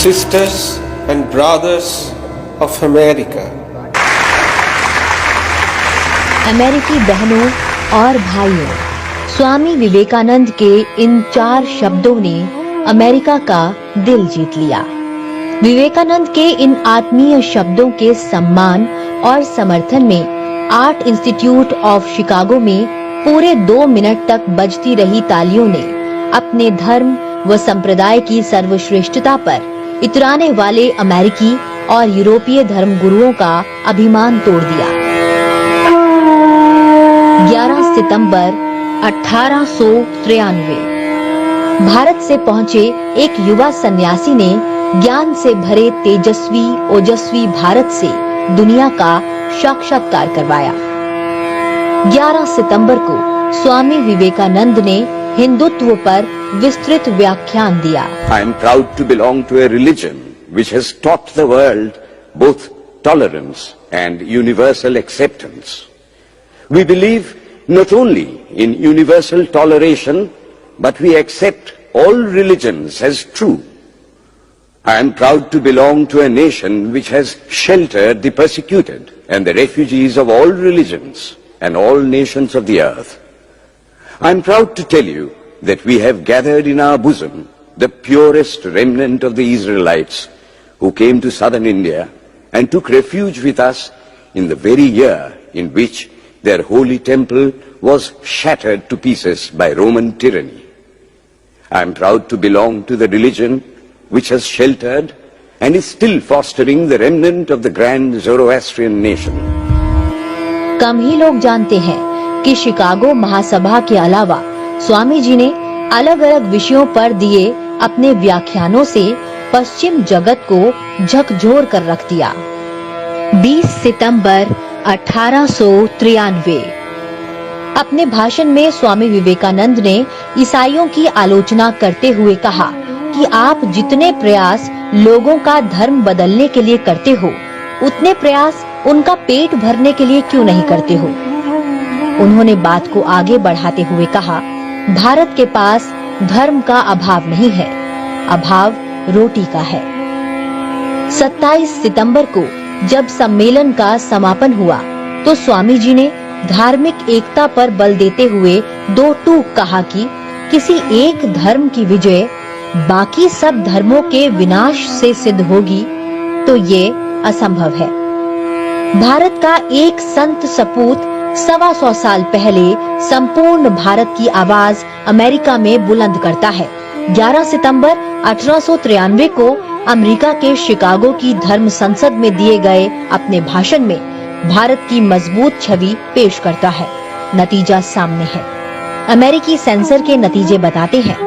sisters and brothers of America. अमेरिकी बहनों और भाइयों, स्वामी विवेकानंद के इन 4 शब्दों ने अमेरिका का दिल जीत लिया। विवेकानंद के इन आत्मीय शब्दों के सम्मान और समर्थन में आर्ट इंस्टीट्यूट ऑफ शिकागो में पूरे 2 मिनट तक बजती रही तालियों ने अपने धर्म व संप्रदाय की सर्वश्रेष्ठता पर इतराने वाले अमेरिकी और यूरोपीय धर्मगुरुओं का अभिमान तोड़ दिया। 11 सितंबर 1893 भारत से पहुंचे एक युवा सन्यासी ने ज्ञान से भरे तेजस्वी ओजस्वी भारत से दुनिया का साक्षात्कार करवाया। 11 सितंबर को स्वामी विवेकानंद ने हिंदुत्व पर विस्तृत व्याख्यान दिया। I am proud to belong to a religion which has taught the world both tolerance and universal acceptance. We believe not only in universal toleration, but we accept all religions as true. I am proud to belong to a nation which has sheltered the persecuted and the refugees of all religions and all nations of the earth. I am proud to tell you that we have gathered in our bosom the purest remnant of the Israelites who came to southern India and took refuge with us in the very year in which their holy temple was shattered to pieces by Roman tyranny. I am proud to belong to the religion which has sheltered and is still fostering the remnant of the grand Zoroastrian nation. कम ही लोग जानते हैं कि Chicago महासभा के अलावा स्वामी जी ने अलग अलग विषयों पर दिए अपने व्याख्यानों से पश्चिम जगत को झकझोर कर रख दिया। 20 सितंबर 1893 अपने भाषण में स्वामी विवेकानंद ने ईसाइयों की आलोचना करते हुए कहा कि आप जितने प्रयास लोगों का धर्म बदलने के लिए करते हो, उतने प्रयास उनका पेट भरने के लिए क्यों नहीं करते हो। उन्होंने बात को आगे बढ़ाते हुए कहा, भारत के पास धर्म का अभाव नहीं है, अभाव रोटी का है। 27 सितंबर को जब सम्मेलन का समापन हुआ तो स्वामी जी ने धार्मिक एकता पर बल देते हुए 2 टूक कहा कि किसी एक धर्म की विजय बाकी सब धर्मों के विनाश से सिद्ध होगी तो ये असंभव है। भारत का एक संत सपूत 125 साल पहले संपूर्ण भारत की आवाज अमेरिका में बुलंद करता है। 11 सितंबर 1893 को अमेरिका के शिकागो की धर्म संसद में दिए गए अपने भाषण में भारत की मजबूत छवि पेश करता है। नतीजा सामने है। अमेरिकी सेंसर के नतीजे बताते हैं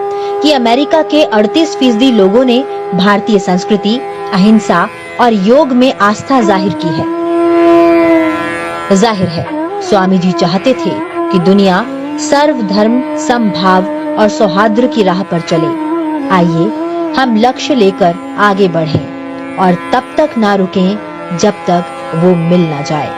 कि अमेरिका के 38% लोगों ने भारतीय संस्कृति, अहिंसा और योग में आस्था जाहिर की है। जाहिर है स्वामी जी चाहते थे कि दुनिया सर्वधर्म समभाव और सौहार्द की राह पर चले। आइए हम लक्ष्य लेकर आगे बढ़ें और तब तक ना रुकें जब तक वो मिल ना जाए।